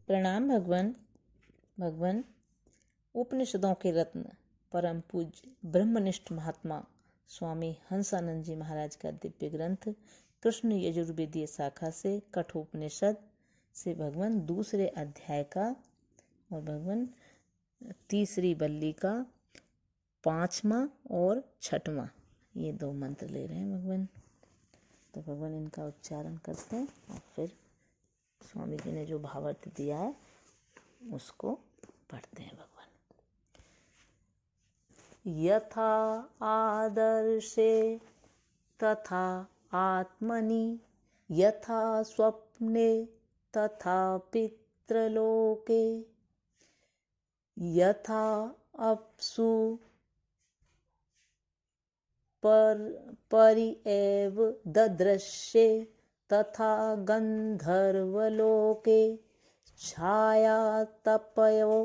प्रणाम भगवान। भगवान, उपनिषदों के रत्न परम पूज्य ब्रह्मनिष्ठ महात्मा स्वामी हंसानंद जी महाराज का दिव्य ग्रंथ कृष्ण यजुर्वेदीय शाखा से कठोपनिषद से भगवान दूसरे अध्याय का और भगवान तीसरी बल्ली का 5वां और 6वां ये 2 मंत्र ले रहे हैं भगवान। तो भगवान इनका उच्चारण करते हैं और फिर स्वामी जी ने जो भावार्थ दिया है उसको पढ़ते हैं भगवान। यथा आदर्शे तथा आत्मनि, यथा स्वप्ने तथा पितृलोके, यथा अप्सु परि एव ददृश्ये, तथा गंधर्वलोके छाया तपयो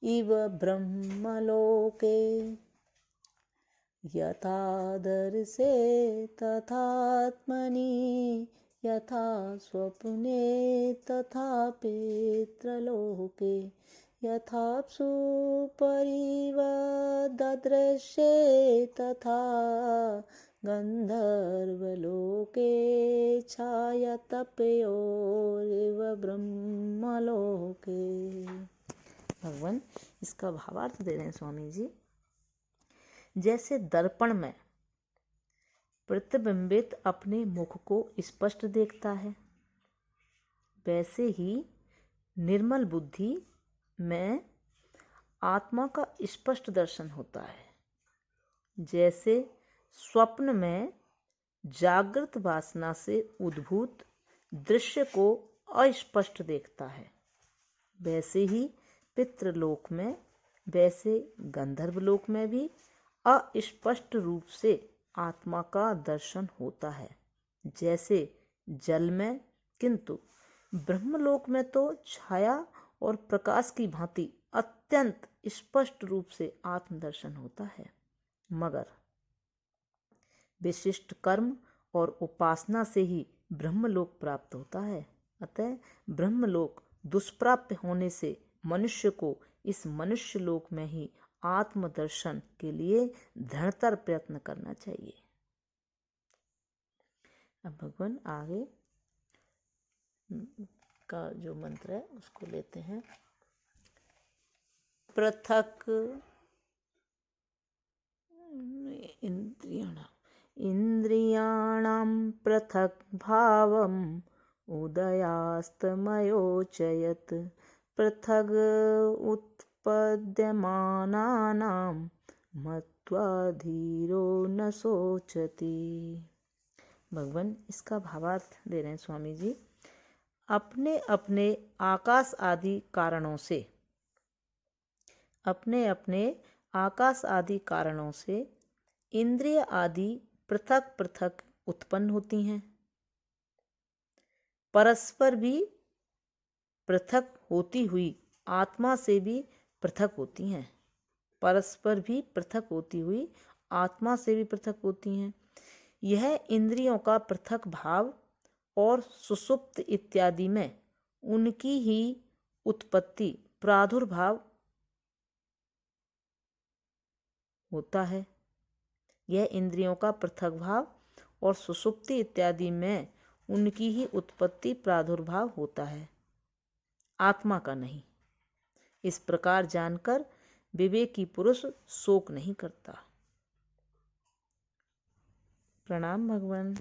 इव ब्रह्मलोके। यथादर्शे तथात्मनि, यथा स्वप्ने तथा पितृलोके, यथाप्सु परिव ददृश्ये, तथा गंधर्वलोके छायातपयोरिव ब्रह्मलोके। भगवान इसका भावार्थ दे रहे हैं स्वामी जी। जैसे दर्पण में प्रतिबिंबित अपने मुख को स्पष्ट देखता है, वैसे ही निर्मल बुद्धि में आत्मा का स्पष्ट दर्शन होता है। जैसे स्वप्न में जागृत वासना से उद्भूत दृश्य को अस्पष्ट देखता है, वैसे ही पितृलोक में, वैसे गंधर्वलोक में भी अस्पष्ट रूप से आत्मा का दर्शन होता है, जैसे जल में, किंतु ब्रह्मलोक में तो छाया और प्रकाश की भांति अत्यंत स्पष्ट रूप से आत्मदर्शन होता है। मगर विशिष्ट कर्म और उपासना से ही ब्रह्मलोक प्राप्त होता है। अतः ब्रह्मलोक दुष्प्राप्य होने से मनुष्य को इस मनुष्य लोक में ही आत्मदर्शन के लिए दृढ़तर प्रयत्न करना चाहिए। अब भगवान आगे का जो मंत्र है उसको लेते हैं। पृथक इंद्रियाणां पृथक भावम् उदयास्तमयोचयत्, पृथग उत्पद्यमानानां मत्वा धीरो न शोचति। भगवान इसका भावार्थ दे रहे हैं स्वामी जी। अपने अपने आकाश आदि कारणों से, अपने अपने आकाश आदि कारणों से इंद्रिय आदि पृथक पृथक उत्पन्न होती हैं, परस्पर भी पृथक होती हुई आत्मा से भी पृथक होती हैं, परस्पर भी पृथक होती हुई आत्मा से भी पृथक होती हैं। यह इंद्रियों का पृथक भाव और सुषुप्त इत्यादि में उनकी ही उत्पत्ति प्रादुर्भाव होता है। यह इंद्रियों का पृथक भाव और सुषुप्ति इत्यादि में उनकी ही उत्पत्ति प्रादुर्भाव होता है, आत्मा का नहीं। इस प्रकार जानकर विवेकी पुरुष शोक नहीं करता। प्रणाम भगवान।